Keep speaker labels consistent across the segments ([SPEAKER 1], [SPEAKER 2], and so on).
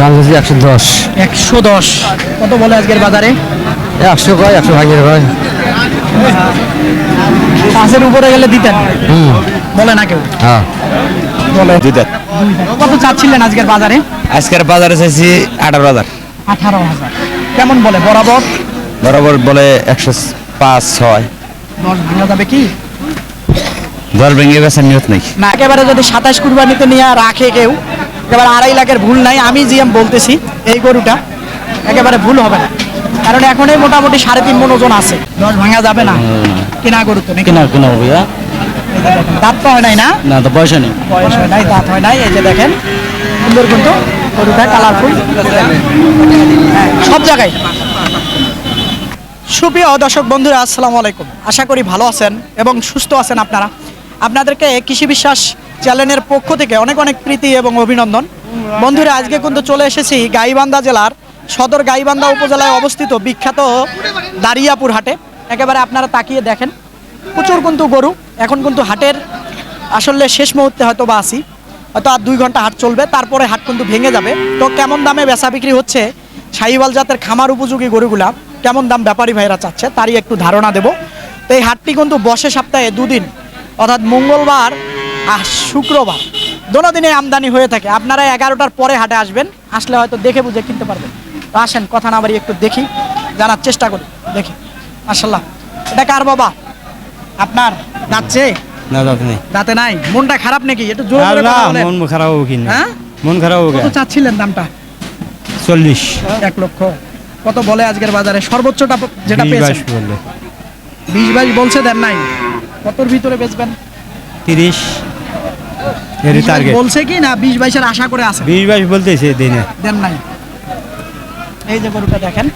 [SPEAKER 1] দাম হচ্ছে 110।
[SPEAKER 2] 110 কত বলে আজকের বাজারে?
[SPEAKER 1] 100 কয়, 100 ভাঙিয়ে কয়।
[SPEAKER 2] 5-এর উপরে গেলে দিতেন, বলে না কেউ?
[SPEAKER 1] হ্যাঁ,
[SPEAKER 2] বলে
[SPEAKER 3] দুই দাঁত।
[SPEAKER 2] কত চাচ্ছিলেন আজকের বাজারে?
[SPEAKER 3] আজকের বাজারে চাইছি 18,000।
[SPEAKER 2] 18,000 কেমন বলে বরাবর?
[SPEAKER 3] বরাবর বলে 105-6।
[SPEAKER 2] 10 ভাঙা যাবে কি?
[SPEAKER 3] দর ভেঙে বেচার নিয়ত নাই।
[SPEAKER 2] না একেবারে যদি 27 কুরবানিতে নিয়ে রাখে কেউ, একেবারে 2.5 লাখের ভুল নাই। আমি জিএম বলতেছি এই গরুটা একেবারে ভুল হবে না, কারণ এখনই মোটামুটি 3.5 মণ ওজন আছে। 10 ভাঙা যাবে না, কেনা গরু তো নাকি?
[SPEAKER 1] কেনা ভাইয়া।
[SPEAKER 2] দাঁত তো হয় নাই না?
[SPEAKER 1] না তো পয়সা নেই।
[SPEAKER 2] বয়স হয় নাই, দাঁত হয় নাই। এই যে দেখেন সুন্দর কিন্তু গরুটা, কালারফুল সব জায়গায়। সুপ্রিয় দর্শক বন্ধুরা, আসসালামু আলাইকুম। আশা করি ভালো আছেন এবং সুস্থ আছেন আপনারা। আপনাদেরকে কৃষি বিশ্বাস চ্যানেলের পক্ষ থেকে অনেক অনেক প্রীতি এবং অভিনন্দন। বন্ধুরা, আজকে কিন্তু চলে এসেছি গাইবান্ধা জেলার সদর গাইবান্ধা উপজেলায় অবস্থিত বিখ্যাত দারিয়াপুর হাটে। একেবারে আপনারা তাকিয়ে দেখেন, প্রচুর কিন্তু গরু। এখন কিন্তু হাটের আসলে শেষ মুহূর্তে হয়তো বা আসি, হয়তো আর 2 ঘন্টা হাট চলবে, তারপরে হাট কিন্তু ভেঙে যাবে। তো কেমন দামে বেচা বিক্রি হচ্ছে শাহিওয়াল জাতের খামার উপযোগী গরুগুলা, কেমন দাম ব্যাপারী ভাইরা চাচ্ছে তারই একটু ধারণা দেব। তো এই হাটটি কিন্তু বসে সপ্তাহে 2 দিন, অর্থাৎ মঙ্গলবার আর শুক্রবার, দোনো দিনে আমদানি হয়ে থাকে। আপনারা 11টার পরে হাটে আসবেন, আসলে হয়তো দেখে বুঝে কিনতে পারবেন। তো আসেন, কথা না বাড়ি একটু দেখি, জানার চেষ্টা করি। দেখি মাশাআল্লাহ, এটা কার বাবা? আপনার? যাচ্ছে
[SPEAKER 1] না দাঁত নেই।
[SPEAKER 2] দাঁতে নাই? মনটা খারাপ নাকি? একটু জোর করে কথা বলেন।
[SPEAKER 1] মন খারাপ হবে কিনা?
[SPEAKER 2] হ্যাঁ,
[SPEAKER 1] মন খারাপ হবে।
[SPEAKER 2] কত চাচ্ছিলেন দামটা?
[SPEAKER 1] 40।
[SPEAKER 2] 1 লক্ষ। কত বলে আজকের বাজারে সর্বোচ্চটা যেটা পেয়েছেন?
[SPEAKER 1] 20 বললে।
[SPEAKER 2] 20-22 বলছে, দেন নাই? কতর ভিতরে বেচবেন?
[SPEAKER 1] 30 এর
[SPEAKER 2] 20-22
[SPEAKER 1] টার্গেট।
[SPEAKER 2] বলছে কি না 20-22 আশা করে আছে?
[SPEAKER 1] 20 বলতেছে দিনে।
[SPEAKER 2] দেন নাই? এই যে গরুটা দেখেন,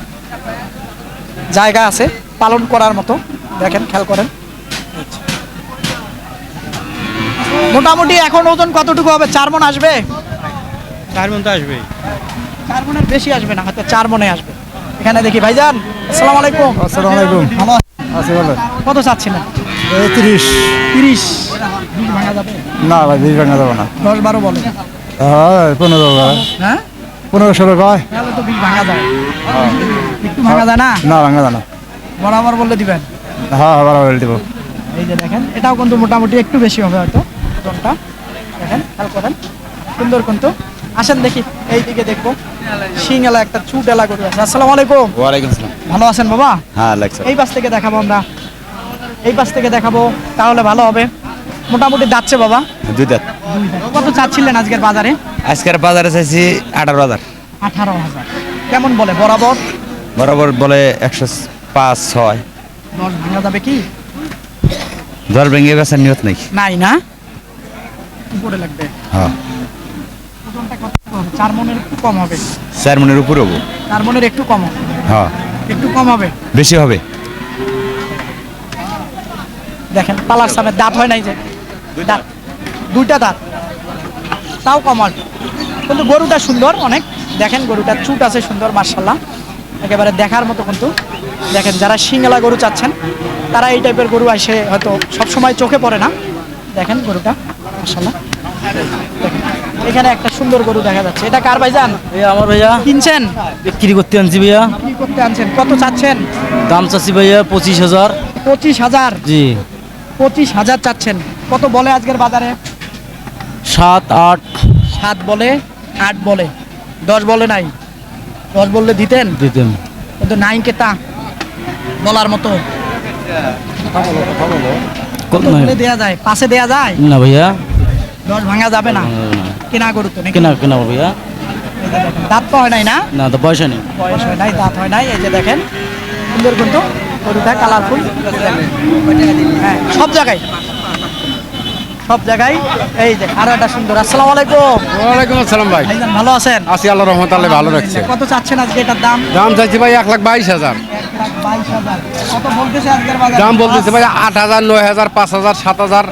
[SPEAKER 2] জায়গা আছে পালন করার মতো, দেখেন খেয়াল করেন। মোটামুটি এখন ওজন কতটুকু হবে? 4 মণ আসবে?
[SPEAKER 1] 4 মণ তো আসবে।
[SPEAKER 2] 4 মণের বেশি আসবে না, হয়তো 4 মণে আসবে। এখানে দেখি ভাইজান, আসসালামু আলাইকুম।
[SPEAKER 1] আসসালামু আলাইকুম।
[SPEAKER 2] ভালো
[SPEAKER 1] আছে ভালো।
[SPEAKER 2] কত চাচ্ছিলেন?
[SPEAKER 1] 30।
[SPEAKER 2] 30 20 ভাঙা যাবে?
[SPEAKER 1] না ভাই 20 ভাঙা যাবে না।
[SPEAKER 2] 10-12 বলে।
[SPEAKER 1] হ্যাঁ 15 ভাই।
[SPEAKER 2] হ্যাঁ
[SPEAKER 1] 15-16 কয়।
[SPEAKER 2] তাহলে তো 20 ভাঙা যায়। একটু ভাঙা যায় না?
[SPEAKER 1] না ভাঙা যায় না।
[SPEAKER 2] বরাবর বললে দিবেন?
[SPEAKER 1] হ্যাঁ বরাবর দিব।
[SPEAKER 2] এই যে দেখেন, এটাও কিন্তু মোটামুটি একটু বেশি হবে হয়তো ওজনটা। দেখেন খেয়াল করেন, সুন্দর কিন্তু। আসেন দেখি এই দিকে দেখবো, সিংএলা একটা চুটেলা গরু আছে। আসসালামু আলাইকুম।
[SPEAKER 3] ওয়ালাইকুম আসসালাম।
[SPEAKER 2] ভালো আছেন বাবা?
[SPEAKER 3] হ্যাঁ লাগছে।
[SPEAKER 2] এই পাশ থেকে দেখাবো আমরা, এই পাশ থেকে দেখাবো, তাহলে ভালো হবে। মোটামুটি যাচ্ছে বাবা।
[SPEAKER 3] 2 দাঁত।
[SPEAKER 2] কত চাচ্ছিলেন আজকের বাজারে?
[SPEAKER 3] আজকের বাজারে চাইছি 18,000।
[SPEAKER 2] 18,000 কেমন বলে বরাবর?
[SPEAKER 3] বরাবর বলে 105-6।
[SPEAKER 2] 10 ভাঙা যাবে কি?
[SPEAKER 3] দর ভেঙে বেচার নিয়ত নাই।
[SPEAKER 2] নাই না, উপরে লাগবে।
[SPEAKER 3] হ্যাঁ,
[SPEAKER 2] ওজনটা কত হবে? 4 মণের একটু কম হবে।
[SPEAKER 3] 4 মণের উপর হবো।
[SPEAKER 2] 4 মণের একটু কম হবে।
[SPEAKER 3] হ্যাঁ,
[SPEAKER 2] একটু কম হবে।
[SPEAKER 3] বেশি হবে।
[SPEAKER 2] দেখেন পালার সামনে দাঁত হয় নাই যে, দাঁত 2টা দাঁত, তাও কম আসবে। কিন্তু গরুটা সুন্দর অনেক। দেখেন গরুটার চুট আছে সুন্দর, মার্শাল্লাহ, একেবারে দেখার মতো কিন্তু। দেখেন যারা সিংলা গরু চাচ্ছেন তারা এই টাইপের গরু আসে, হয়তো সবসময় চোখে পড়ে না। দেখেন গরুটা মার্শাল্লাহ। দেখেন এখানে একটা সুন্দর গরু দেখা যাচ্ছে। এটা কার ভাইজান?
[SPEAKER 1] আমার ভাইয়া
[SPEAKER 2] কিনছেন?
[SPEAKER 1] বিক্রি করতে আনছি ভাইয়া।
[SPEAKER 2] কি করতে আনছেন? কত চাচ্ছেন?
[SPEAKER 1] দাম চাচ্ছি ভাইয়া 25,000।
[SPEAKER 2] 25,000?
[SPEAKER 1] জি।
[SPEAKER 2] 25,000 চাচ্ছেন। কত বলে আজকের বাজারে?
[SPEAKER 1] 7, 8
[SPEAKER 2] 7 বলে, 8 বলে, 10 বলে নাই? 10 বললে দিতেন?
[SPEAKER 1] দিতেন।
[SPEAKER 2] কিন্তু নাই কেতা বলার মতো। কত বলে দেয়া যায়? 5-এ দেয়া যায়?
[SPEAKER 1] না ভাইয়া।
[SPEAKER 2] 10 ভাঙা যাবে না, কেনা গরু তো নাকি?
[SPEAKER 1] কেনা ভাইয়া।
[SPEAKER 2] এই যে দেখেন, দাঁত তো হয় নাই না?
[SPEAKER 1] না তো পয়সা নেই।
[SPEAKER 2] বয়স হয় নাই, দাঁত হয় নাই। এই যে দেখেন সুন্দর কিন্তু গরুটা, কালারফুল। হ্যাঁ সব জায়গায়, সব জায়গায়। এই যে আরো একটা সুন্দর। আসসালামু আলাইকুম।
[SPEAKER 4] ওয়ালাইকুম আসসালাম ভাই।
[SPEAKER 2] ভাইজান ভালো আছেন?
[SPEAKER 4] আছি আল্লাহ রহমত, আল্লাহ ভালো রাখছে।
[SPEAKER 2] কত চাচ্ছেন আজকে এটার দাম?
[SPEAKER 4] দাম চাইছি ভাই 1,22,000।
[SPEAKER 2] 1,22,000 কত বলতেছে আজকের বাজারে?
[SPEAKER 4] দাম বলতেছে ভাই 8,000, 9,000, 5,000, 7,000।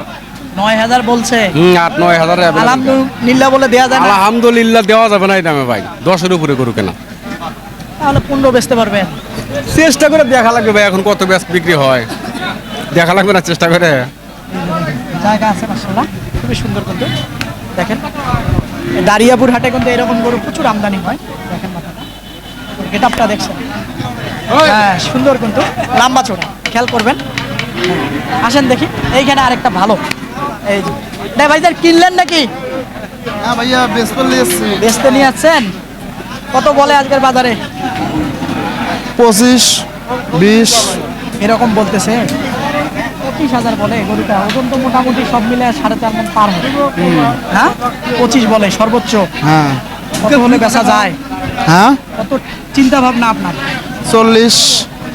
[SPEAKER 2] 9,000 বলছে।
[SPEAKER 4] 8-9,000।
[SPEAKER 2] আলহামদুলিল্লাহ বলে দেয়া যায় না?
[SPEAKER 4] আলহামদুলিল্লাহ দেওয়া যাবে না এই দামে ভাই। 10-এর উপরে গরু কেনা।
[SPEAKER 2] তাহলে 15 বেচতে পারবেন?
[SPEAKER 4] চেষ্টা করে দেখা লাগবে ভাই, এখন কত বেশ বিক্রি হয় দেখা লাগবে না, চেষ্টা করে।
[SPEAKER 2] জায়গা আছে মাশাআল্লাহ, খুবই সুন্দর কিন্তু। দেখেন দারিয়াপুর হাটে কিন্তু এরকম গরু প্রচুর আমদানি হয়। দেখেন মাথাটা, গেটআপটা দেখছেন, হ্যাঁ সুন্দর কিন্তু লম্বা চোড়া, খেয়াল করবেন। আসেন দেখি, এইখানে আরেকটা ভালো, এই যে না ভাইজান কিনলেন নাকি?
[SPEAKER 5] হ্যাঁ ভাইয়া বেসপল নিয়ে এসছি।
[SPEAKER 2] বেচতে নিয়ে যাচ্ছেন? কত বলে আজকের বাজারে?
[SPEAKER 5] 25, 20।
[SPEAKER 2] এরকম বলতেছে। 25,000 বলে গরুটা, ওজন তো মোটামুটি সব মিলে 4.5 মণ পার হবে। হ্যাঁ 25 বলে সর্বোচ্চ।
[SPEAKER 5] হ্যাঁ
[SPEAKER 2] কত হলে বেচা যায়?
[SPEAKER 5] হ্যাঁ
[SPEAKER 2] কত চিন্তা ভাবনা আপনার?
[SPEAKER 5] 40।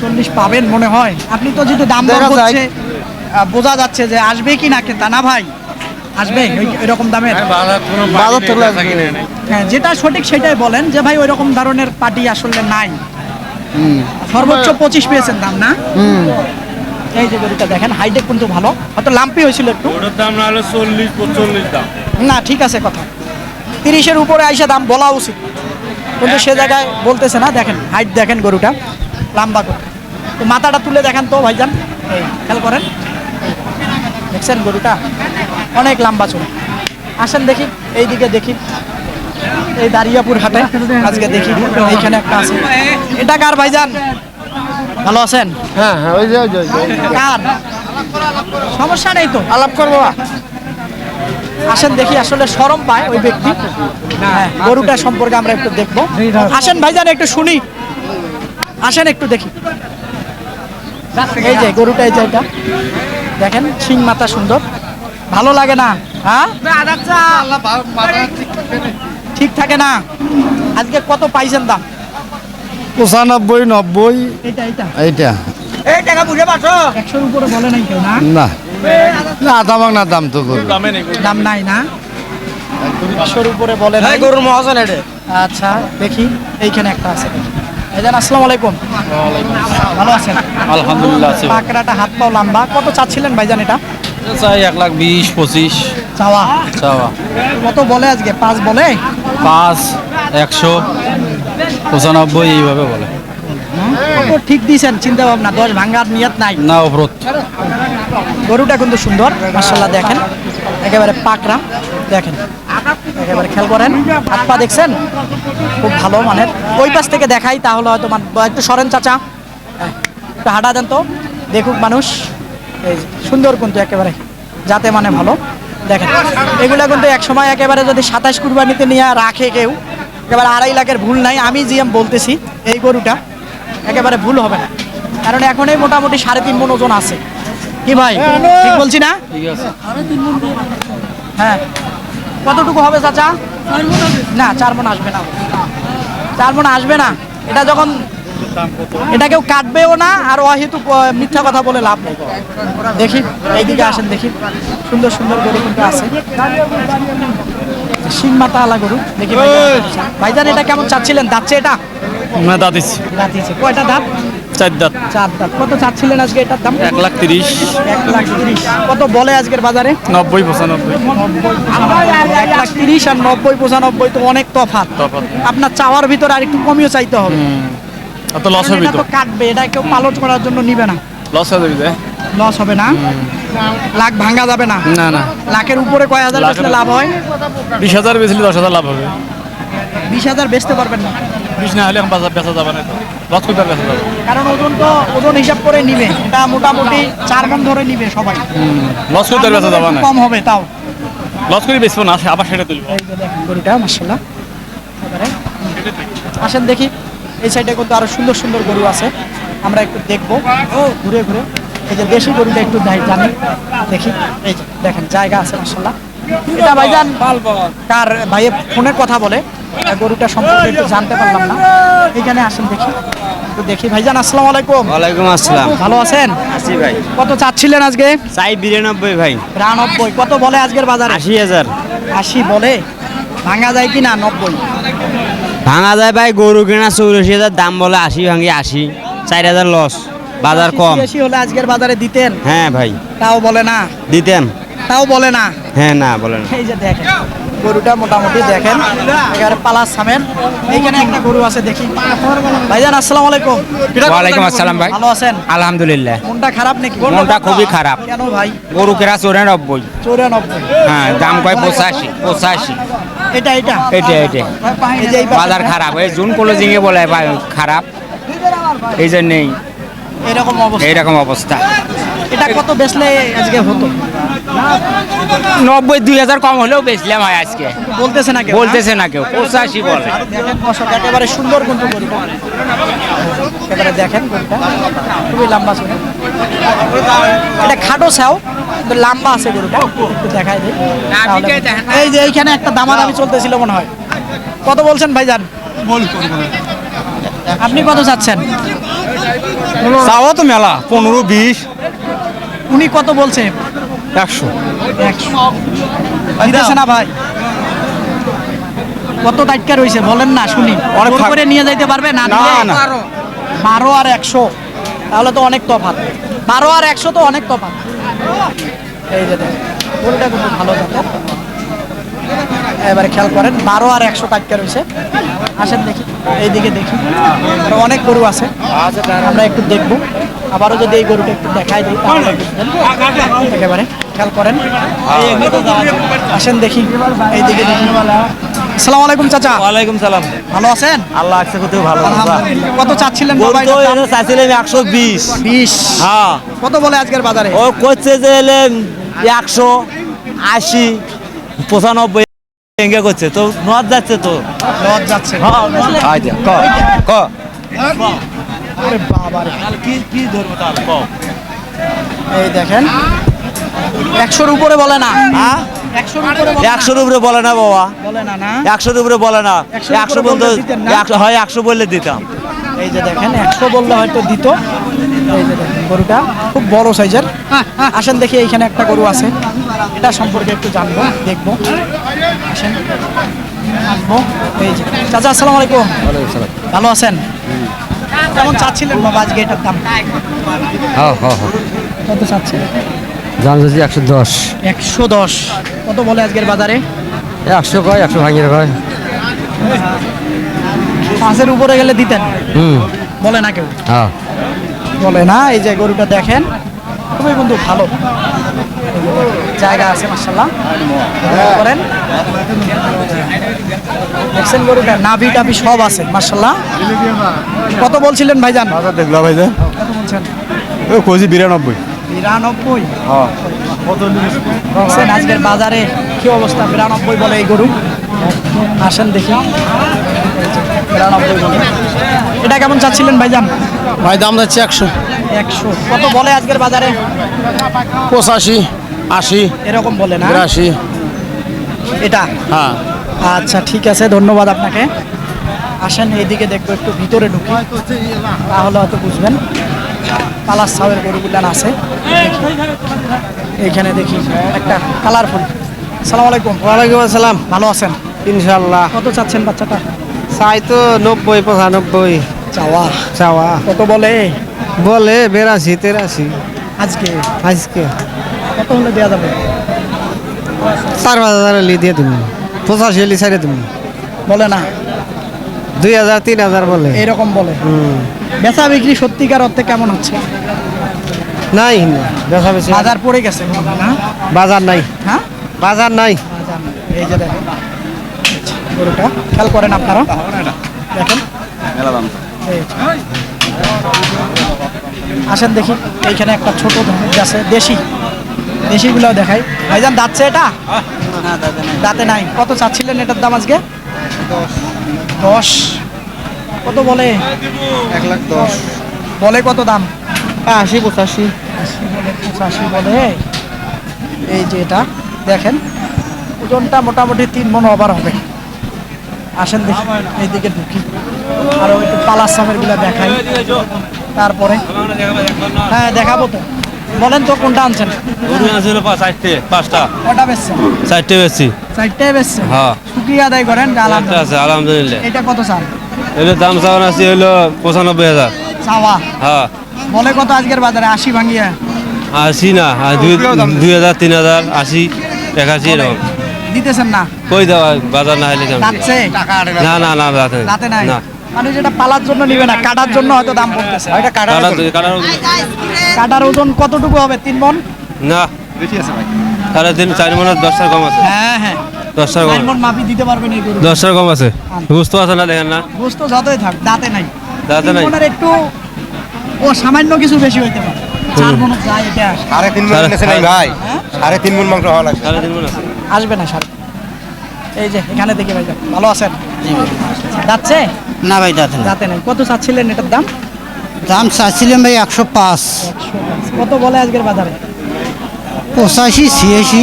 [SPEAKER 2] 40 পাবেন মনে হয়? আপনি তো যেহেতু দাম দর
[SPEAKER 5] দেখা যাক।
[SPEAKER 2] করছে, বোঝা যাচ্ছে যে আসবে কি না তা না ভাই, আসবে এরকম দামের?
[SPEAKER 5] বাজার থেকে আসবে।
[SPEAKER 2] হ্যাঁ যেটা সঠিক সেটাই বলেন যে ভাই ওই রকম ধরনের পার্টি আসলে নাই। সর্বোচ্চ 25 পেয়েছেন দাম না? এই যে গরুটা দেখেন, হাইটেক কিন্তু ভালো, হয়তো লাম্পি হয়েছিল একটু।
[SPEAKER 4] ওটার দাম না হলে 40-45 দাম।
[SPEAKER 2] না ঠিক আছে কথা, 30-এর উপরে আইসা দাম বলা উচিত, কিন্তু সে জায়গায় বলতেছে না। দেখেন হাইট দেখেন গরুটা, লম্বা করে। তো মাথাটা তুলে দেখেন তো ভাইজান, এই খেয়াল করেন, দেখছেন গরুটা অনেক লম্বা চুল। আসেন দেখি, এইদিকে দেখি, এই দারিয়াপুর হাটে আজকে দেখি এইখানে একটা আছে। এটা কার ভাইজান? ভালো আছেন?
[SPEAKER 5] হ্যাঁ হ্যাঁ ওই যে ওই যে, ওই যে।
[SPEAKER 2] কার? সমস্যা নেই তো,
[SPEAKER 5] আলাপ করবো।
[SPEAKER 2] আসেন দেখি, আসলে শরম পায় ওই ব্যক্তি। হ্যাঁ গরুটা সম্পর্কে আমরা একটু দেখবো। আসেন ভাইজান একটু শুনি, আসেন একটু দেখি। এই যে গরুটা, এই যে এটা দেখেন, শিং মাথা সুন্দর, ভালো লাগে না? হ্যাঁ ঠিক থাকে না। আজকে কত পাইছেন দাম?
[SPEAKER 5] 95, 90।
[SPEAKER 2] এটা এটা
[SPEAKER 5] এইটা
[SPEAKER 2] এই টাকা বুঝে পাচ্ছো, 100-র উপরে বলে নাই কেউ না?
[SPEAKER 5] না না দামাক না, দাম তো করবো।
[SPEAKER 2] দাম নাই না, 100-র উপরে বলে নাই।
[SPEAKER 1] গরুর মহাজন এটা।
[SPEAKER 2] আচ্ছা দেখি, এইখানে একটা আছে। ভাইজান আসসালামু আলাইকুম। ভালো আছেন?
[SPEAKER 1] আলহামদুলিল্লাহ আছে।
[SPEAKER 2] পাকড়াটা হাত পাও লম্বা, কত চাচ্ছিলেন ভাইজান এটা?
[SPEAKER 1] চাই 1,20,000, 25
[SPEAKER 2] চাওয়া
[SPEAKER 1] চাওয়া।
[SPEAKER 2] কত বলে আজকে? 5 বলে?
[SPEAKER 1] 5, 100, 95 এইভাবে বলে।
[SPEAKER 2] কত ঠিক দিয়েছেন চিন্তা ভাবনা? 10 ভাঙার নিয়ত নাই?
[SPEAKER 1] না অবরোধ।
[SPEAKER 2] গরুটা কিন্তু সুন্দর মাশাআল্লাহ, দেখেন একেবারে পাকড়া, দেখেন একেবারে খেয়াল করেন, হাত পা দেখছেন খুব ভালো মানের। ওই পাশ থেকে দেখাই তাহলে হয়তো একটু সরেন চাচা, হ্যাঁ, একটু হাঁটা দেন তো দেখুক মানুষ। এই যে, সুন্দর কিন্তু একেবারে, যাতে মানে ভালো। দেখেন এগুলা কিন্তু এক সময় একেবারে যদি 27 কুরবানিতে নিয়ে রাখে কেউ, একেবারে 2.5 লাখের ভুল নাই। আমি জিএম বলতেছি এই গরুটা একেবারে ভুল হবে না, কারণ এখন এই মোটামুটি 3.5 মণ ওজন আছে। কি ভাই ঠিক বলছি না?
[SPEAKER 1] ঠিক আছে।
[SPEAKER 2] হ্যাঁ কতটুকু হবে চাচা? না 4 মণ আসবে না, 4 মণ আসবে না। এটা যখন এটা কেউ কাটবেও না, আর অহেতুক মিথ্যা কথা বলে লাভ নেই। দেখি এইদিকে আসেন, দেখি সুন্দর সুন্দর গরু কিন্তু আছে, শিং মাথা আলা গরু। দেখি ভাইজান এটা কেমন চাচ্ছিলেন? দাঁতছে এটা?
[SPEAKER 1] না দাদিছি।
[SPEAKER 2] দাঁতিছে। কয়টা দাঁত?
[SPEAKER 1] 4 দাঁত।
[SPEAKER 2] 4 দাঁত। কত চাচ্ছিলেন আজকে এটার দাম?
[SPEAKER 1] 1,30,000,
[SPEAKER 2] 1,30,000। কত বলে আজকের বাজারে?
[SPEAKER 1] 90, 95।
[SPEAKER 2] 1,30,000 আর 90, 95 তো অনেক তফাৎ। আপনার চাওয়ার ভিতরে আর একটু কমিয়ে চাইতে হবে।
[SPEAKER 1] এত লস
[SPEAKER 2] কারণ
[SPEAKER 1] হবে
[SPEAKER 2] এটা
[SPEAKER 1] তো।
[SPEAKER 2] তো কাটবে, এটা কেউ পালন করার জন্য নিবে না,
[SPEAKER 1] লস হয়ে যাবে।
[SPEAKER 2] লস হবে না, লাখ ভাঙা যাবে না।
[SPEAKER 1] না না,
[SPEAKER 2] লাখের উপরে কয় হাজার বেচলে লাভ হয়?
[SPEAKER 1] 20,000 বেচলে 10,000 লাভ হবে।
[SPEAKER 2] 20,000 বেচতে পারবেন না,
[SPEAKER 1] 20 না হলে এখন বাজার বেচা যাবে না, তো লস করতে বেচা যাবে।
[SPEAKER 2] কারণ ওজন তো ওজন হিসাব করে নিবে, এটা মোটামুটি 4 মণ ধরে নিবে সবাই।
[SPEAKER 1] লস করতে বেচা যাবে না,
[SPEAKER 2] কম হবে তাও।
[SPEAKER 1] লস করে বেচবো না, আবার সেটা তুলবো।
[SPEAKER 2] এই যে দেখেন গরুটা মাশাআল্লাহ এবারে। আসেন দেখি, এই সাইডে কিন্তু আরো সুন্দর সুন্দর গরু আছে, আমরা একটু দেখবো ঘুরে ঘুরে। এই যে দেশি গরুটা একটু জানি, দেখি। এই যে দেখেন জায়গা আছে মাশাআল্লাহ। এটা ভাইজান কার? ভাইয়ে ফোনে কথা বলে, গরুটা সম্পর্কে একটু জানতে পারলাম না। এখানে আসেন দেখি, একটু দেখি। ভাইজান আসসালামু আলাইকুম।
[SPEAKER 6] ওয়ালাইকুম আসসালাম।
[SPEAKER 2] ভালো আছেন?
[SPEAKER 6] আছি ভাই।
[SPEAKER 2] কত চাচ্ছিলেন আজকে?
[SPEAKER 6] চাই 92 ভাই।
[SPEAKER 2] 93। কত বলে আজকের বাজারে?
[SPEAKER 6] 80,000।
[SPEAKER 2] 80 বলে, ভাঙা যায় কি না? 90।
[SPEAKER 6] ভাঙা যায় ভাই, গরু কেনা 84,000, দাম বলে 80, ভাঙি 80, 4,000 লস, বাজার কম।
[SPEAKER 2] 80 হলে আজকের বাজারে দিতেন?
[SPEAKER 6] হ্যাঁ ভাই
[SPEAKER 2] তাও বলে না,
[SPEAKER 6] দিতেন।
[SPEAKER 2] তাও বলে না।
[SPEAKER 6] হ্যাঁ না বলেন।
[SPEAKER 2] এই যে দেখেন গরুটা মোটামুটি দেখেন একেবারে পালাস সামেন। এইখানে একটা গরু আছে, দেখি। ভাইজান আসসালামু আলাইকুম।
[SPEAKER 7] ওয়ালাইকুম আসসালাম ভাই।
[SPEAKER 2] ভালো আছেন?
[SPEAKER 7] আলহামদুলিল্লাহ।
[SPEAKER 2] মনটা খারাপ নাকি?
[SPEAKER 7] মনটা খুবই খারাপ।
[SPEAKER 2] কেন ভাই?
[SPEAKER 7] গরু কেনা 94।
[SPEAKER 2] 94।
[SPEAKER 7] হ্যাঁ, দাম কয় 85।
[SPEAKER 2] এটা
[SPEAKER 7] এটা
[SPEAKER 2] এই যে এই পাশে-
[SPEAKER 7] বাজার খারাপ এই জুন ক্লোজিং এ বলে ভাই খারাপ এই জন্যই
[SPEAKER 2] এরকম অবস্থা।
[SPEAKER 7] এইরকম অবস্থা।
[SPEAKER 2] এটা কত বেচলে আজকে হতো?
[SPEAKER 7] 90-2000 কম হলেও বেচলাম হয় আজকে।
[SPEAKER 2] বলতেছে না কেউ?
[SPEAKER 7] বলতেছে না কেউ, 85 বলে।
[SPEAKER 2] দেখেন দর্শক, একেবারে সুন্দর কিন্তু গরুটা। একেবারে দেখেন গরুটা খুবই লম্বা ছিল। এটা খাটো ছাও কিন্তু লম্বা আছে গরুটা, একটু দেখাই দিই তাহলে। এই যে এইখানে একটা দামাদামি চলতেছিল মনে হয়। কত বলছেন ভাইজান? আপনি কত চাচ্ছেন?
[SPEAKER 4] চাওয়া তো মেলা 15-20
[SPEAKER 2] উনি কত বলছে?
[SPEAKER 4] 100
[SPEAKER 2] দিতেছে না ভাই? কত টাটকা রয়েছে বলেন না শুনি।
[SPEAKER 4] অনেক
[SPEAKER 2] জোর করে নিয়ে যাইতে পারবে না?
[SPEAKER 4] না,
[SPEAKER 2] দিলে?
[SPEAKER 4] না।
[SPEAKER 2] 12 আর 100 তাহলে তো অনেক তফাৎ। 12 আর 100 তো অনেক তফাৎ। এই যে দেখেন, গরুটা কিন্তু ভালো জাতের। এবারে খেয়াল করেন 12 আর 100 টাটকা রয়েছে। আসেন দেখি, এইদিকে দেখি আরো অনেক গরু আছে, আমরা একটু দেখবো। আবারও যদি এই গরুটা একটু দেখাই দিই তাহলে বুঝবেন। একেবারে খেয়াল করেন। আসেন দেখি, এইদিকে দেখি। আসসালামু আলাইকুম চাচা।
[SPEAKER 6] ওয়ালাইকুম সালাম।
[SPEAKER 2] ভালো আছেন?
[SPEAKER 6] আল্লাহ আকসে কত ভালো।
[SPEAKER 2] আলহামদুলিল্লাহ। কত চাচ্ছিলেন
[SPEAKER 6] গরু
[SPEAKER 2] বাবা
[SPEAKER 6] তো
[SPEAKER 2] এটার দাম?
[SPEAKER 6] এটা চাইছিলাম 120।
[SPEAKER 2] 20।
[SPEAKER 6] হ্যাঁ,
[SPEAKER 2] কত বলে আজকের বাজারে?
[SPEAKER 6] ও করছে যে এলে 180, 95 এঙ্গে করছে তো, নদ যাচ্ছে তো।
[SPEAKER 2] লজ যাচ্ছে।
[SPEAKER 3] আচ্ছা ক
[SPEAKER 2] আরে বাবা রে।
[SPEAKER 1] কি ধরবো তাহলে কও?
[SPEAKER 2] এই দেখেন 100-র উপরে বলে না।
[SPEAKER 6] হ্যাঁ,
[SPEAKER 2] 100-র উপরে বলে না।
[SPEAKER 6] 100-র উপরে বলে না বাবা,
[SPEAKER 2] বলে না না।
[SPEAKER 6] 100-র উপরে বলে না।
[SPEAKER 2] 100
[SPEAKER 6] বলতে
[SPEAKER 2] বললে দিতেন না?
[SPEAKER 6] 100 হয়, 100 বললে দিতাম।
[SPEAKER 2] এই যে দেখেন 100 বললে হয়তো দিত। এই যে দেখেন গরুটা খুব বড় সাইজের। আসেন দেখি, এইখানে একটা গরু আছে, এটা সম্পর্কে একটু জানবো, দেখবো। আসেন আসবো। এই যে চাচা, আসসালামু আলাইকুম। ভালো আছেন? কেমন চাচ্ছিলেন বাবা আজকে এটার দাম? কত চাচ্ছেন?
[SPEAKER 5] দাম যদি 110,
[SPEAKER 2] 110। কত বলে আজকের বাজারে?
[SPEAKER 5] 100 কয়, 100 ভাঙিয়ে কয়।
[SPEAKER 2] 5-এর উপরে গেলে দিতেন? বলে না কেউ?
[SPEAKER 5] হ্যাঁ,
[SPEAKER 2] বলে না। এই যে গরুটা দেখেন খুবই কিন্তু ভালো জায়গা আছে মাশাআল্লাহ। করেন দেখছেন গরুটা নাভি টাভি সব আছে মাশাআল্লাহ। কত বলছিলেন ভাইজান?
[SPEAKER 4] বাজার দেখলো ভাই যে
[SPEAKER 2] কত বলছেন?
[SPEAKER 4] ওই কইছি 92।
[SPEAKER 2] 92।
[SPEAKER 4] হ্যাঁ
[SPEAKER 2] দেখছেন আজকের বাজারে কি অবস্থা? 92 বলে এই গরু। আসেন দেখি, 92 বলে। এটা কেমন চাচ্ছিলেন ভাইজান?
[SPEAKER 5] ভাই দাম যাচ্ছে 100,
[SPEAKER 2] 100। কত বলে আজকের বাজারে?
[SPEAKER 5] 85, 80,
[SPEAKER 2] এরকম বলে না?
[SPEAKER 5] 82।
[SPEAKER 2] এটা
[SPEAKER 5] হ্যাঁ,
[SPEAKER 2] আচ্ছা ঠিক আছে, ধন্যবাদ আপনাকে। আসেন এইদিকে দেখবো, একটু ভিতরে ঢুকি তাহলে হয়তো বুঝবেন। কালার সাউয়ের গরুগুলান আছে এইখানে, দেখি একটা কালারফুল। আসসালামু আলাইকুম।
[SPEAKER 5] ওয়ালাইকুম আসসালাম।
[SPEAKER 2] ভালো আছেন?
[SPEAKER 5] ইনশাআল্লাহ।
[SPEAKER 2] কত চাচ্ছেন বাচ্চাটা?
[SPEAKER 5] চাই তো 90, 95
[SPEAKER 2] চাওয়া।
[SPEAKER 5] চাওয়া।
[SPEAKER 2] কত বলে
[SPEAKER 5] বলে 82, 83
[SPEAKER 2] আজকে?
[SPEAKER 5] আজকে
[SPEAKER 2] কত হলে দেওয়া যাবে?
[SPEAKER 5] 4,000 লি দিয়ে তুমি, 85 লি ছাড়ে তুমি,
[SPEAKER 2] বলে না?
[SPEAKER 5] 2,000, 3,000 বলে।
[SPEAKER 2] এরকম বলে। বেচা বিক্রি সত্যিকার অর্থে কেমন হচ্ছে?
[SPEAKER 5] নাই না, বেচা বেশি
[SPEAKER 2] বাজার পড়ে গেছে না?
[SPEAKER 5] বাজার নাই,
[SPEAKER 2] হ্যাঁ,
[SPEAKER 5] বাজার নাই।
[SPEAKER 2] বাজার নেই। এই যে দেখেন গরুটা খেয়াল করেন আপনারা, দেখেন এই যে। আসেন দেখি, এইখানে একটা ছোট ধরনের আছে দেশি, দেশিগুলো দেখাই। ভাইজান দাঁতছে এটা? দাঁতে নাই। কত চাচ্ছিলেন এটার দাম আজকে? 10। কত বলে?
[SPEAKER 5] 1,10,000
[SPEAKER 2] বলে কত দাম?
[SPEAKER 5] 80, 85।
[SPEAKER 2] 85 বলে। এই যে এটা দেখেন, ওজনটা মোটামুটি 3 মণ ওভার হবে। আসেন দেখি, এইদিকে ঢুকি, আরো একটু পালার সামের গুলা দেখাই তারপরে। হ্যাঁ দেখাবো তো, বলেন তো কোনটা আনছেন?
[SPEAKER 1] গরু আছে 5টা।
[SPEAKER 2] কটা বেচছেন?
[SPEAKER 1] 4টে বেশি।
[SPEAKER 2] 4টায় বেচছেন?
[SPEAKER 1] হ্যাঁ।
[SPEAKER 2] শুকিয়ে আদায় করেন।
[SPEAKER 1] একটা আছে আলহামদুলিল্লাহ।
[SPEAKER 2] এটা কত চান?
[SPEAKER 1] এর দাম চাওয়া আছে হলো 95,000।
[SPEAKER 2] চাওয়া
[SPEAKER 1] হ্যাঁ,
[SPEAKER 2] বলে কত আজকের বাজারে? 80 ভাঙিয়া?
[SPEAKER 1] 80 না, 2,000, 3,000, 80, 81 এরকম।
[SPEAKER 2] দিতেছেন না?
[SPEAKER 1] কই দেওয়া বাজার না হলে কেমন?
[SPEAKER 2] যাচ্ছে?
[SPEAKER 1] না না না, রাতে
[SPEAKER 2] রাতে নাই?
[SPEAKER 1] না।
[SPEAKER 2] মানে যেটা পালার জন্য নিবে না, কাটার জন্য হয়তো দাম পড়তেছে। কাটার ওজন কতটুকু হবে? 3 মণ?
[SPEAKER 1] না, 3.5, 4 মনের 10 কম আছে।
[SPEAKER 2] হ্যাঁ হ্যাঁ,
[SPEAKER 1] 10টার কম
[SPEAKER 2] 4 মণ মাপি দিতে পারবেন এই গরু
[SPEAKER 1] 10টার কম আছে বুঝতে আছে না দেখেন না
[SPEAKER 2] গোস্ত যতই থাক দাঁতে নাই
[SPEAKER 1] দাঁতে নাই।
[SPEAKER 2] 3 মণের একটু ও সামান্য কিছু বেশি হইতে পারে 4 মণ যায় এটা আসে।
[SPEAKER 3] 3.5 মন নেছে নাই ভাই 3.5 মন মাংস হওয়া লাগবে
[SPEAKER 1] 3.5 মণ আছে
[SPEAKER 2] আসবে না সার এই যে এখানে দেখে ভাই ভালো আছেন যাচ্ছে
[SPEAKER 5] না ভাই দাঁত না
[SPEAKER 2] দাঁতে নাই কত চাচ্ছিলেন এটার দাম
[SPEAKER 5] দাম চাচ্ছিলাম ভাই 105
[SPEAKER 2] কত বলে আজকের বাজারে
[SPEAKER 5] 85 86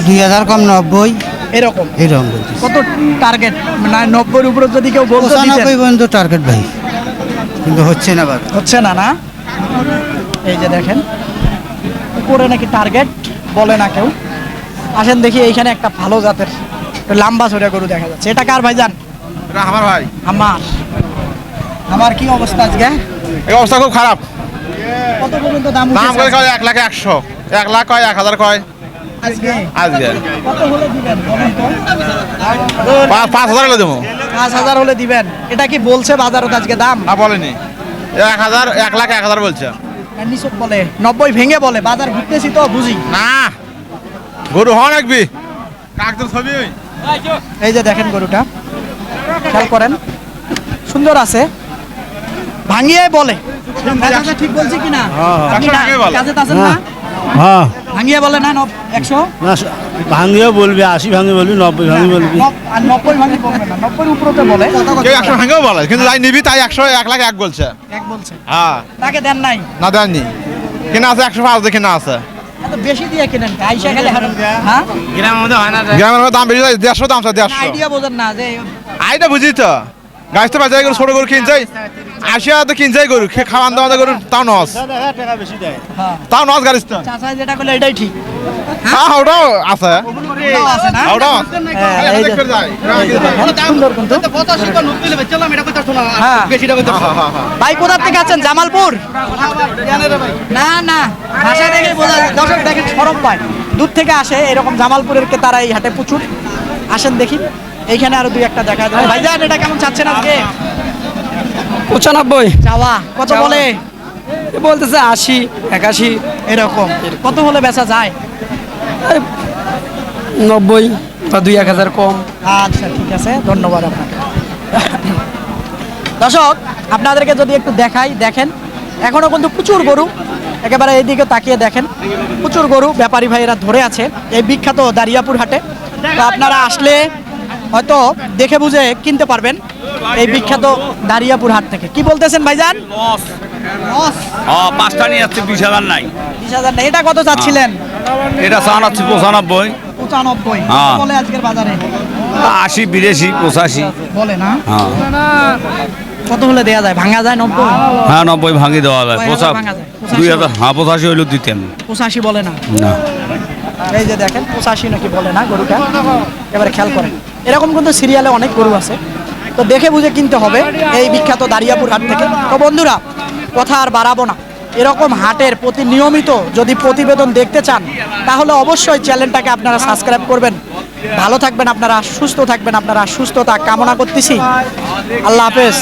[SPEAKER 5] 2000 কম 90
[SPEAKER 2] এরকম
[SPEAKER 5] এরকম বলছি
[SPEAKER 2] কত টার্গেট মানে 90 এর উপরে যদি কেউ বলতে দিতেন
[SPEAKER 5] 95 পর্যন্ত টার্গেট ভাই কিন্তু হচ্ছে না ভাই
[SPEAKER 2] হচ্ছে না না এই যে দেখেন উপরে নাকি টার্গেট বলে না কেউ আসেন দেখি এইখানে একটা ভালো জাতের লম্বা চড়া গরু দেখা যাচ্ছে এটা কার ভাইজান
[SPEAKER 4] এটা আমার ভাই
[SPEAKER 2] আমার কি অবস্থা আজকে
[SPEAKER 4] এই অবস্থা খুব খারাপ
[SPEAKER 2] কত পর্যন্ত দাম
[SPEAKER 4] দাম করে
[SPEAKER 2] উঠেছে
[SPEAKER 4] কয় 1 লাখ 100 1 লাখ কয় 1000 কয়
[SPEAKER 2] আজকে
[SPEAKER 4] আজকে
[SPEAKER 2] কত হলে দিবেন বলেন তো
[SPEAKER 4] 5000 হলে দেবো
[SPEAKER 2] 5000 হলে দিবেন এটা কি বলছে বাজারত আজকে দাম
[SPEAKER 4] না বলেনি 1000 1 লাখ 1000 বলছে
[SPEAKER 2] নিচত বলে 90 ভেঙে বলে বাজার ঘুরতেছি তো বুঝি
[SPEAKER 4] না গরু হন একবি কাকদের ছবি ওই
[SPEAKER 2] এই যে দেখেন গরুটা খেয়াল করেন সুন্দর আছে ভাঙিয়ে বলে দাদা ঠিক বলছি কিনা আপনি না
[SPEAKER 4] ভাঙিয়ে বলে।
[SPEAKER 2] কাজে আছেন না
[SPEAKER 5] হ্যাঁ
[SPEAKER 2] ভাঙিয়ে বলে না 100
[SPEAKER 5] ভাঙিও বলবি 80 ভাঙি বলবি 90 ভাঙি বলবি
[SPEAKER 2] আর 90 ভাঙি বলবে না 90 উপরতে বলে
[SPEAKER 4] কেউ 100 ভাঙেও বলে কিন্তু যাই নিবি তাই 100 1 লাখ 1 বলছে
[SPEAKER 2] এক বলছে
[SPEAKER 4] হ্যাঁ
[SPEAKER 2] তাকে দেন নাই
[SPEAKER 4] না দেননি কেনা আছে 105 দেখে না আছে
[SPEAKER 2] এত বেশি দিয়ে কিনেন আইসা খালি হারান হ্যাঁ
[SPEAKER 4] গ্রামের মধ্যে দাম বেশি যায় 150 দাম আছে 150
[SPEAKER 2] আইডিয়া বোঝেন না যে
[SPEAKER 4] আইটা বুঝি তো গাছ তো বাজারে গরু ছোট গরু কিনছে আসিয়া তো কিনছে গরু খাওয়ান দাওয়া গরু তাও নস
[SPEAKER 5] টাকা বেশি দেয়
[SPEAKER 2] হ্যাঁ
[SPEAKER 4] তাও নস গাড়িস তো
[SPEAKER 2] চাচা যেটা করলে এটাই ঠিক
[SPEAKER 4] হ্যাঁ ওটাও আছে
[SPEAKER 2] ওটাও আছে না
[SPEAKER 4] ওটাও আছে
[SPEAKER 2] হ্যাঁ, এই যে সুন্দর কিন্তু হ্যাঁ ভাই কোথা থেকে আছেন জামালপুর না না ভাষা দেখে বোঝা যায়। দর্শক দেখেন সরব পায় দূর থেকে আসে এরকম জামালপুরের তারা এই হাটে প্রচুর আসেন দেখি এইখানে আরো দুই একটা দেখা যায় ভাইজান এটা কেমন চাচ্ছেন আজকে
[SPEAKER 5] 95
[SPEAKER 2] চাওয়া কত বলে
[SPEAKER 5] বলতেছে 80 81
[SPEAKER 2] এরকম কত হলে বেচা যায়
[SPEAKER 5] 90 বা 2-1000 কম
[SPEAKER 2] আচ্ছা ঠিক আছে ধন্যবাদ আপনাকে দর্শক আপনাদেরকে যদি একটু দেখাই দেখেন এখনো কিন্তু প্রচুর গরু একেবারে এইদিকে তাকিয়ে দেখেন প্রচুর গরু ব্যাপারী ভাইয়েরা ধরে আছে এই বিখ্যাত দারিয়াপুর হাটে তো আপনারা আসলে হয়তো দেখে বুঝে কিনতে পারবেন এই বিখ্যাত দারিয়াপুর হাট থেকে কি বলতেছেন ভাইজান লস
[SPEAKER 8] 5টা নিয়ে যাচ্ছে 20,000 নাই
[SPEAKER 2] 20,000 না এটা কত চাচ্ছিলেন
[SPEAKER 8] এটা চালাচ্ছি 95
[SPEAKER 2] 95
[SPEAKER 8] হ্যাঁ।
[SPEAKER 2] বলে আজকের বাজারে
[SPEAKER 8] 80 82 85
[SPEAKER 2] বলে না
[SPEAKER 8] হ্যাঁ
[SPEAKER 2] কত হলে দেয়া যায় ভাঙা যায় 90
[SPEAKER 8] হ্যাঁ 90 ভাঙি দেওয়া যায়
[SPEAKER 2] 90 ভাঙা যায়
[SPEAKER 8] 2000 হ্যাঁ 85 হইলেও দিতেন
[SPEAKER 2] 85 বলে না
[SPEAKER 8] না
[SPEAKER 2] এই যে দেখেন 85 নাকি বলে না গরুটা এবারে খেয়াল করেন এরকম কিন্তু সিরিয়ালে অনেক গরু আছে তো দেখে বুঝে কিনতে হবে এই বিখ্যাত দারিয়াপুর হাট থেকে তো বন্ধুরা কথা আর বাড়াবো না এরকম হাটের প্রতি নিয়মিত যদি প্রতিবেদন দেখতে চান তাহলে অবশ্যই চ্যানেলটাকে আপনারা সাবস্ক্রাইব করবেন ভালো থাকবেন আপনারা সুস্থ থাকবেন আপনারা সুস্থতা কামনা করতেছি আল্লাহ হাফেজ